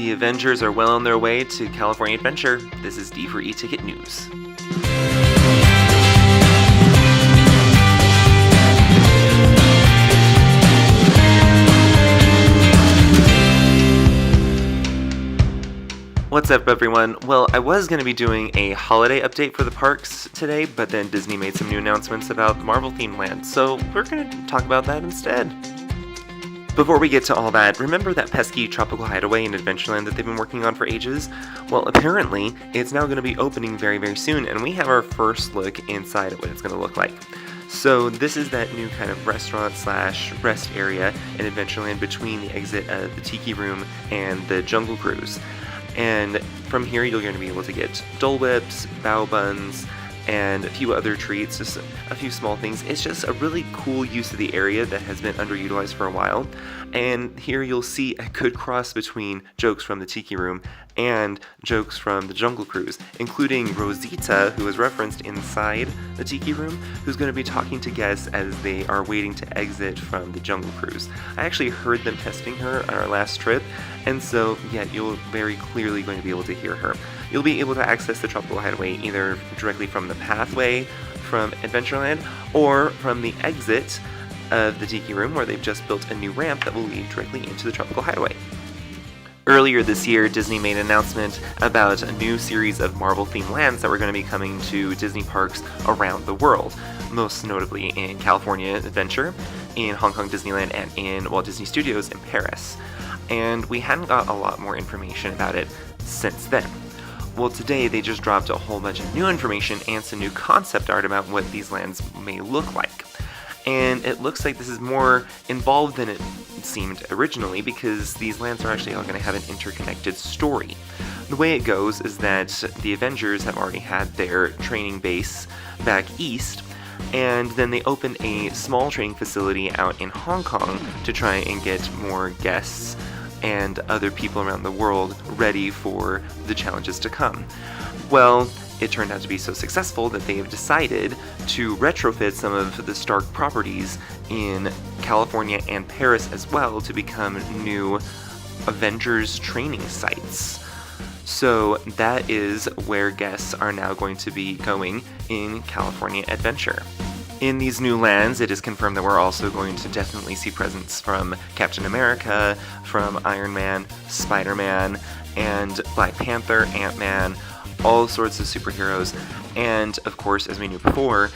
The Avengers are well on their way to California Adventure. This is D4E-Ticket News. What's up, everyone? Well, I was going to be doing a holiday update for the parks today, but then Disney made some new announcements about the Marvel-themed land, so we're going to talk about that instead. Before we get to all that, remember that pesky Tropical Hideaway in Adventureland that they've been working on for ages? Well, apparently, it's now going to be opening very, very soon, and we have our first look inside at what it's going to look like. So this is that new kind of restaurant/rest area in Adventureland between the exit of the Tiki Room and the Jungle Cruise. And from here, you're going to be able to get Dole Whips, Bao Buns, and a few other treats, just a few small things. It's just a really cool use of the area that has been underutilized for a while. And here you'll see a good cross between jokes from the Tiki Room and jokes from the Jungle Cruise, including Rosita, who is referenced inside the Tiki Room, who's going to be talking to guests as they are waiting to exit from the Jungle Cruise. I actually heard them testing her on our last trip, and so, yeah, you're very clearly going to be able to hear her. You'll be able to access the Tropical Hideaway either directly from the pathway from Adventureland or from the exit of the Tiki Room, where they've just built a new ramp that will lead directly into the Tropical Hideaway. Earlier this year, Disney made an announcement about a new series of Marvel-themed lands that were going to be coming to Disney parks around the world, most notably in California Adventure, in Hong Kong Disneyland, and in Walt Disney Studios in Paris. And we hadn't got a lot more information about it since then. Well, today they just dropped a whole bunch of new information and some new concept art about what these lands may look like. And it looks like this is more involved than it seemed originally, because these lands are actually all going to have an interconnected story. The way it goes is that the Avengers have already had their training base back east, and then they opened a small training facility out in Hong Kong to try and get more guests and other people around the world ready for the challenges to come. Well, it turned out to be so successful that they have decided to retrofit some of the Stark properties in California and Paris as well to become new Avengers training sites. So that is where guests are now going to be going in California Adventure. In these new lands, it is confirmed that we're also going to definitely see presence from Captain America, from Iron Man, Spider-Man, and Black Panther, Ant-Man, all sorts of superheroes. And of course, as we knew before,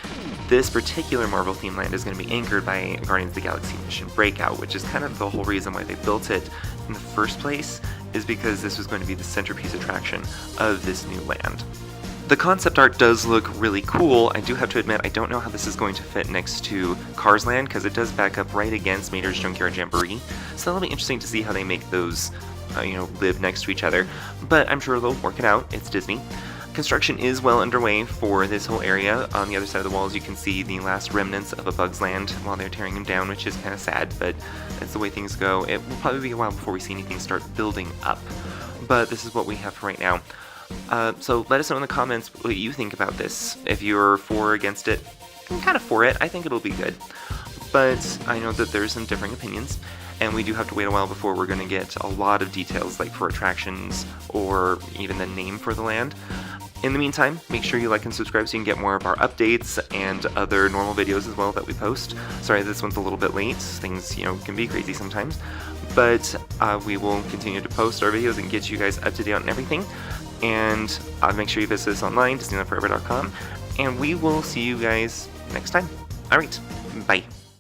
this particular Marvel theme land is going to be anchored by Guardians of the Galaxy Mission Breakout, which is kind of the whole reason why they built it in the first place, is because this was going to be the centerpiece attraction of this new land. The concept art does look really cool. I do have to admit, I don't know how this is going to fit next to Cars Land, because it does back up right against Mater's Junkyard Jamboree, so that'll be interesting to see how they make those live next to each other, but I'm sure they'll work it out. It's Disney. Construction is well underway for this whole area. On the other side of the walls, you can see the last remnants of a Bug's Land while they're tearing him down, which is kind of sad, but that's the way things go. It will probably be a while before we see anything start building up, but this is what we have for right now. So let us know in the comments what you think about this. If you're for or against it, I'm kind of for it. I think it'll be good, but I know that there's some differing opinions, and we do have to wait a while before we're going to get a lot of details, like for attractions or even the name for the land. In the meantime, make sure you like and subscribe so you can get more of our updates and other normal videos as well that we post. Sorry, this one's a little bit late. Things, can be crazy sometimes. But we will continue to post our videos and get you guys up to date on everything. And make sure you visit us online, DisneylandForever.com. And we will see you guys next time. Alright, bye.